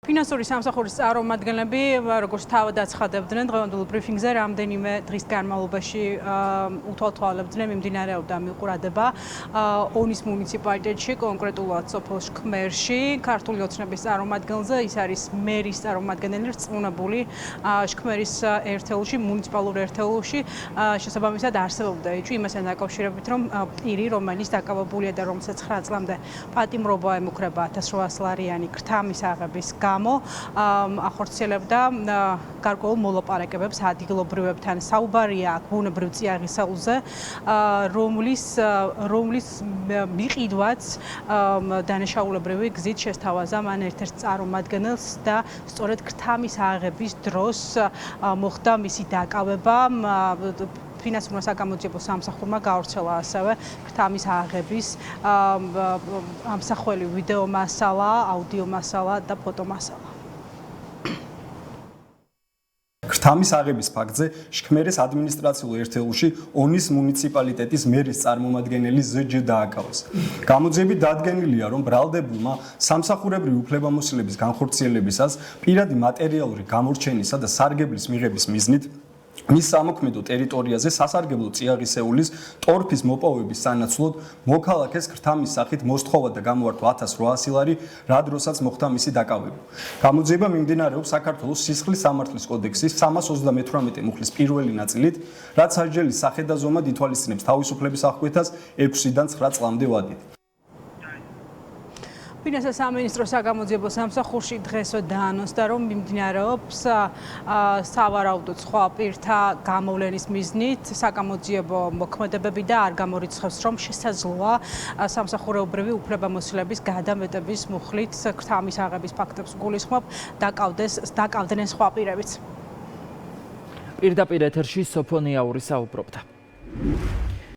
ფინანსური სამსახურის წარმომადგენლები, როგორც თავად აცხადებდნენ, დღევანდელ ბრიფინგზე რამდენიმე დღის განმავლობაში უთვალთვალებდნენ მიმდინარეობდა მიყურადება ონის მუნიციპალიტეტში, კონკრეტულად სოფელ შქმერში, ქართული ოცნების წარმომადგენელზე, ის არის მერის წარმომადგენელი, რწმუნებული შქმერის ერთეულში, მუნიციპალურ ერთეულში, შესაბამისად არსებობდა ეჭვი იმასთან დაკავშირებით, რომ პირი, რომელიც დაკავებულია და რომელსაც 9 წლამდე პატიმრობა ემუქრება 1800 ლარიანი ქრთამის აღების გამო ახორციელებდა გარკვეულ მოლაპარაკებებს ადგილობრივებთან. საუბარია აქ ბუნებრივ წიაღისეულზე, რომლის მიყიდვაც დანაშაულებრივი გზით შესთავაზა მან ერთ-ერთ წარმომადგენელს და სწორედ ქრთამის აღების დროს მოხდა მისი დაკავება. ფინანსურმა საგამოძიებო სამსახურმა გაავრცელა ასევე ქრთამის აღების ამსახველი ვიდეო მასალა, აუდიო მასალა და ფოტო მასალა. ქრთამის აღების ფაქტზე შქმერის ადმინისტრაციულ ერთეულში ონის მუნიციპალიტეტის მერის წარმომადგენელი ზჯ დააკავეს. გამოძიებით დადგენილია, რომ ბრალდებულმა სამსახურებრივი უფლებამოსილების განხორციელებისას პირადი მატერიალური გამორჩენისა და სარგებლის მიღების მიზნით მის სამოქმედო ტერიტორიაზე სასარგებლო წიაღისეულის ტორფის მოპოვების სანაცვლოდ მოქალაქეს ქრთამის სახით მოსთხოვა და გამოართვა 1800 ლარი, რა დროსაც მოხდა მისი დაკავება. გამოძიება მიმდინარეობს საქართველოს სისხლის სამართლის კოდექსის 338 მუხლის პირველი ნაწილით, რაც სასჯელის სახედაზომად ითვალისწინებს თავისუფლების აღკვეთას 6-დან 9 წლამდე ვადით. ფინანსთა სამინისტროს საგამოძიებო სამსახურში დღესვე დაანონსდა, რომ მიმდინარეობს სავარაუდოდ სხვა პირთა გამოვლენის მიზნით საგამოძიებო მოქმედებები და არ გამორიცხავს, რომ შესაძლოა სამსახურეობრივი უფლებამოსილების გადამეტების მუხლით ქრთამის აღების ფაქტებს გულისხმობ დაკავდნენ სხვა პირებიც. პირდაპირ ეთერში სოფონიაური საუბრობდა.